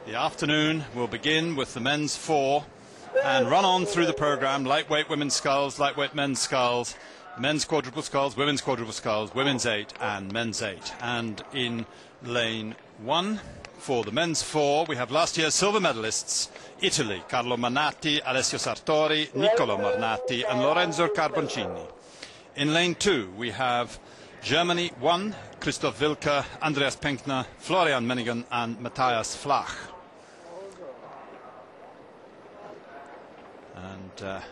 The afternoon will begin with the men's 4 and run on through the program: lightweight women's sculls, lightweight men's sculls, men's quadruple sculls, women's quadruple sculls, women's 8 and men's 8. And in lane 1 for the men's 4 we have last year's silver medalists: Italy, Carlo Mannati, Alessio Sartori, Niccolo Marnati and Lorenzo Carboncini. In lane 2 we have Germany 1, Christoph Wilke, Andreas Penkner, Florian Menningen and Matthias Flach. And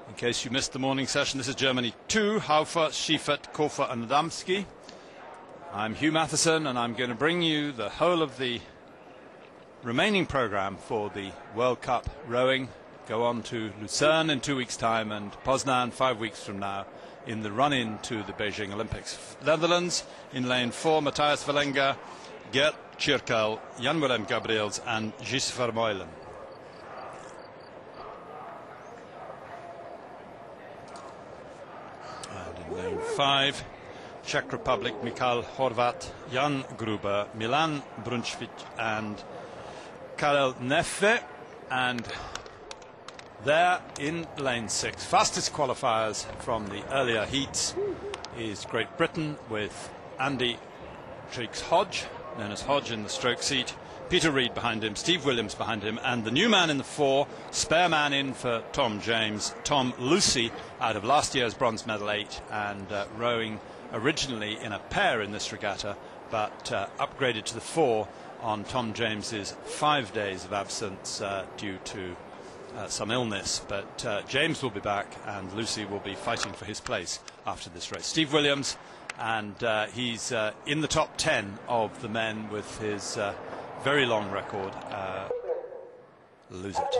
in case you missed the morning session, this is Germany 2, Haufer, Schiefert, Kofer and Adamski. I'm Hugh Matheson, and I'm going to bring you the whole of the remaining program for the World Cup rowing. Go on to Lucerne in 2 weeks' time and Poznan 5 weeks from now in the run-in to the Beijing Olympics. Netherlands in lane 4, Matthias Verlenger, Gert Tjirkel, Jan-Willem Gabriels and Gijs Vermeulen. And in lane 5, Czech Republic, Michal Horvat, Jan Gruber, Milan Brunsvik and Karel Neffe. And there in lane 6, fastest qualifiers from the earlier heats, is Great Britain with Andy Triggs-Hodge, known as Hodge in the stroke seat, Peter Reid behind him, Steve Williams behind him, and the new man in the 4, spare man in for Tom James, Tom Lucy, out of last year's bronze medal 8 and rowing originally in a pair in this regatta, but upgraded to the 4 on Tom James's 5 days of absence due to some illness. But James will be back and Lucy will be fighting for his place after this race. Steve Williams, and he's in the top 10 of the men with his very long record. Lose it.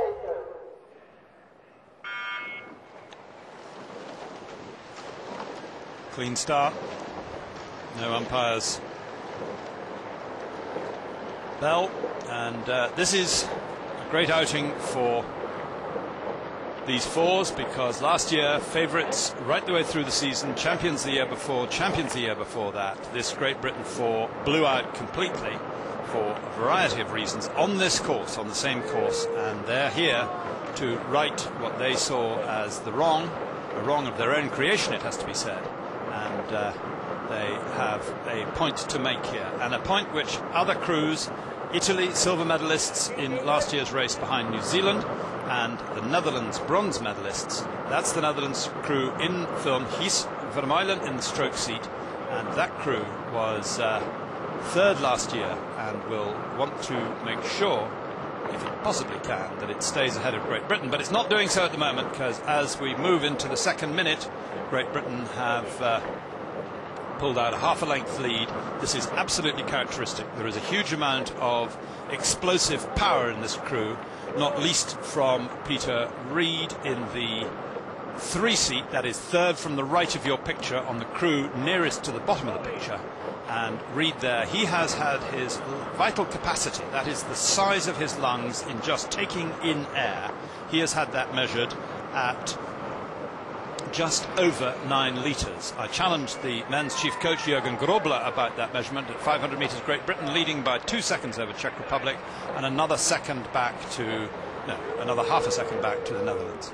Clean start. No umpires bell, and this is a great outing for these 4s, because last year favourites right the way through the season, champions the year before, champions the year before that. This Great Britain 4 blew out completely for a variety of reasons on this course, on the same course, and they're here to right what they saw as a wrong of their own creation, it has to be said. And they have a point to make here, and a point which other crews, Italy, silver medalists in last year's race behind New Zealand, and the Netherlands bronze medalists. That's the Netherlands crew in film, Gijs Vermeulen in the stroke seat, and that crew was 3rd last year and will want to make sure, if it possibly can, that it stays ahead of Great Britain. But it's not doing so at the moment, because as we move into the 2nd minute, Great Britain have pulled out a half a length lead. This is absolutely characteristic. There is a huge amount of explosive power in this crew, not least from Peter Reid in the 3 seat, that is 3rd from the right of your picture on the crew nearest to the bottom of the picture. And Reid there, he has had his vital capacity, that is the size of his lungs in just taking in air, he has had that measured at just over 9 litres. I challenged the men's chief coach Jürgen Grobler about that measurement. At 500 metres, Great Britain leading by 2 seconds over Czech Republic, and another half a second back to the Netherlands.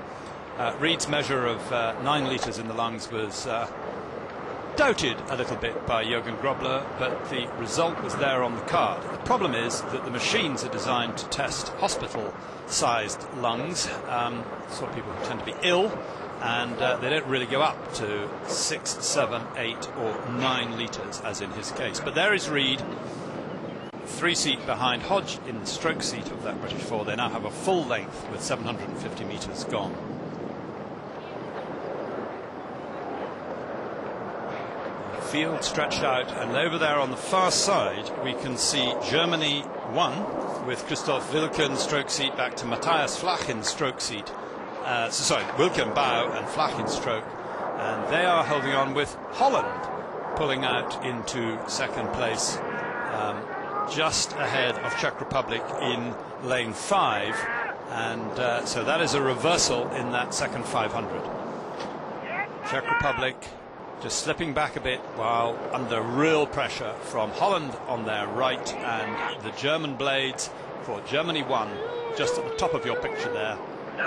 Reid's measure of 9 litres in the lungs was doubted a little bit by Jürgen Grobler, but the result was there on the card. The problem is that the machines are designed to test hospital-sized lungs, sort of people who tend to be ill, and they don't really go up to 6, 7, 8 or 9 litres as in his case. But there is Reid, 3 seat behind Hodge in the stroke seat of that British 4. They now have a full length with 750 metres gone. The field stretched out, and over there on the far side we can see Germany 1 with Christoph Wilke in the stroke seat, back to Matthias Flach in the stroke seat. Wilke in bow and Flach in stroke, and they are holding on with Holland pulling out into 2nd place, just ahead of Czech Republic in lane 5, and so that is a reversal in that second 500. Czech Republic just slipping back a bit while under real pressure from Holland on their right, and the German blades for Germany 1 just at the top of your picture there,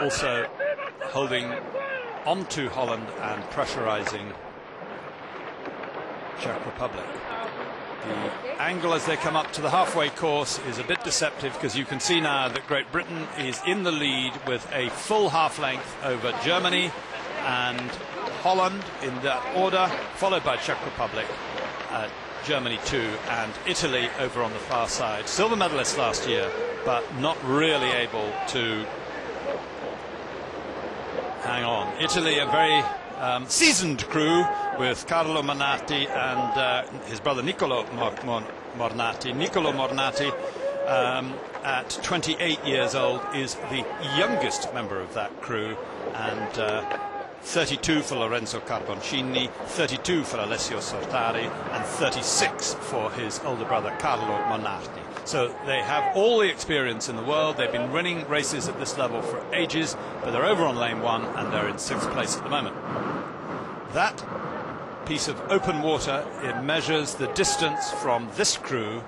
also holding onto Holland and pressurizing Czech Republic. The angle as they come up to the halfway course is a bit deceptive, because you can see now that Great Britain is in the lead with a full half length over Germany and Holland in that order, followed by Czech Republic, Germany 2, and Italy over on the far side. Silver medalists last year, but not really able to hang on. Italy, a very seasoned crew with Carlo Mornati and his brother Niccolò Mornati. Niccolò Mornati, at 28 years old, is the youngest member of that crew, and 32 for Lorenzo Carboncini, 32 for Alessio Sortari, and 36 for his older brother Carlo Mornati. So they have all the experience in the world. They've been winning races at this level for ages, but they're over on lane 1 and they're in 6th place at the moment. That piece of open water, it measures the distance from this crew,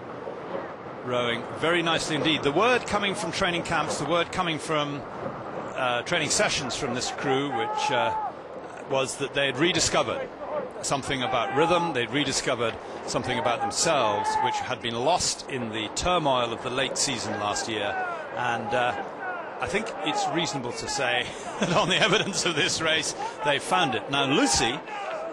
rowing very nicely indeed. The word coming from training camps, the word coming from training sessions from this crew, which was that they had rediscovered something about rhythm, they'd rediscovered something about themselves, which had been lost in the turmoil of the late season last year. And I think it's reasonable to say that on the evidence of this race, they found it. Now, Lucy,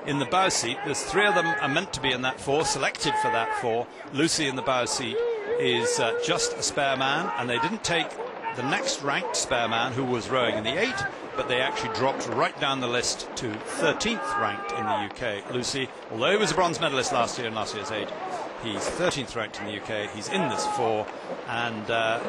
in the bow seat, there's 3 of them are meant to be in that 4, selected for that 4. Lucy in the bow seat is just a spare man, and they didn't take the next ranked spare man, who was rowing in the 8, but they actually dropped right down the list to 13th ranked in the UK. Lucy, although he was a bronze medalist last year in last year's 8, he's 13th ranked in the UK. He's in this 4, and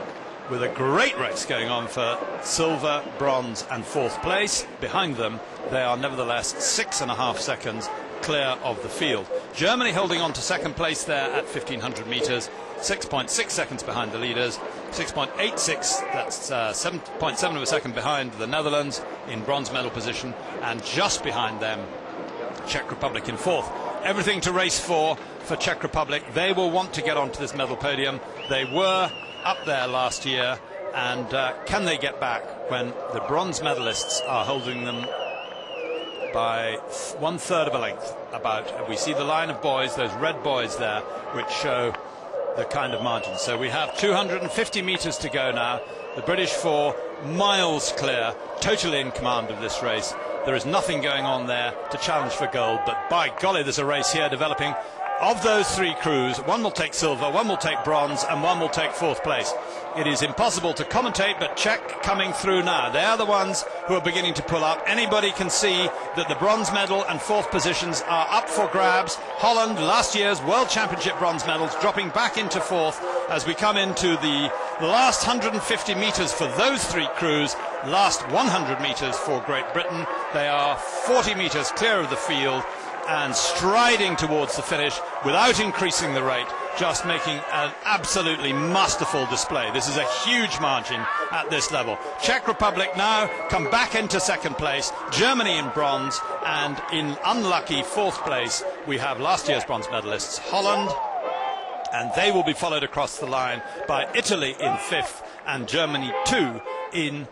with a great race going on for silver, bronze and 4th place. Behind them, they are nevertheless 6.5 seconds clear of the field. Germany holding on to 2nd place there at 1500 metres, 6.6 seconds behind the leaders, 6.86, that's 7.7 of a second behind the Netherlands in bronze medal position, and just behind them Czech Republic in 4th. Everything to race for Czech Republic. They will want to get onto this medal podium. They were up there last year, and can they get back when the bronze medalists are holding them by 1/3 of a length? About, we see the line of boys, those red boys there, which show the kind of margin. So we have 250 metres to go now. The British 4 miles clear, totally in command of this race. There is nothing going on there to challenge for gold, but by golly, there's a race here developing. Of those 3 crews, 1 will take silver, 1 will take bronze, and 1 will take 4th place. It is impossible to commentate, but Czech coming through now. They are the ones who are beginning to pull up. Anybody can see that the bronze medal and 4th positions are up for grabs. Holland, last year's World Championship bronze medals, dropping back into 4th as we come into the last 150 metres for those 3 crews. Last 100 metres for Great Britain. They are 40 metres clear of the field and striding towards the finish without increasing the rate, just making an absolutely masterful display. This is a huge margin at this level. Czech Republic now come back into 2nd place, Germany in bronze, and in unlucky 4th place we have last year's bronze medalists Holland, and they will be followed across the line by Italy in 5th and Germany 2 in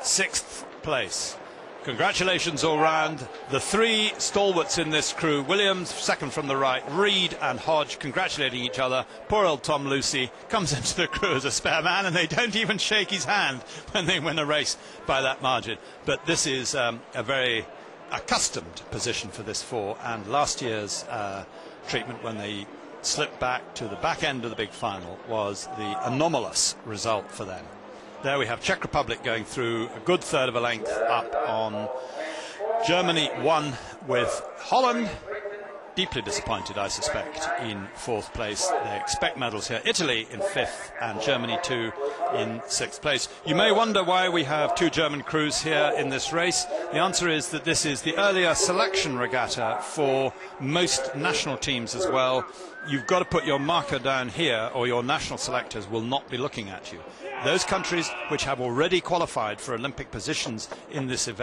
6th place. Congratulations all round. The 3 stalwarts in this crew, Williams, 2nd from the right, Reid and Hodge, congratulating each other. Poor old Tom Lucy comes into the crew as a spare man, and they don't even shake his hand when they win a race by that margin. But this is a very accustomed position for this 4, and last year's treatment when they slipped back to the back end of the big final was the anomalous result for them. There we have Czech Republic going through a good 1/3 of a length up on Germany 1, with Holland deeply disappointed, I suspect, in 4th place. They expect medals here. Italy in 5th and Germany 2 in 6th place. You may wonder why we have 2 German crews here in this race. The answer is that this is the earlier selection regatta for most national teams as well. You've got to put your marker down here, or your national selectors will not be looking at you. Those countries which have already qualified for Olympic positions in this event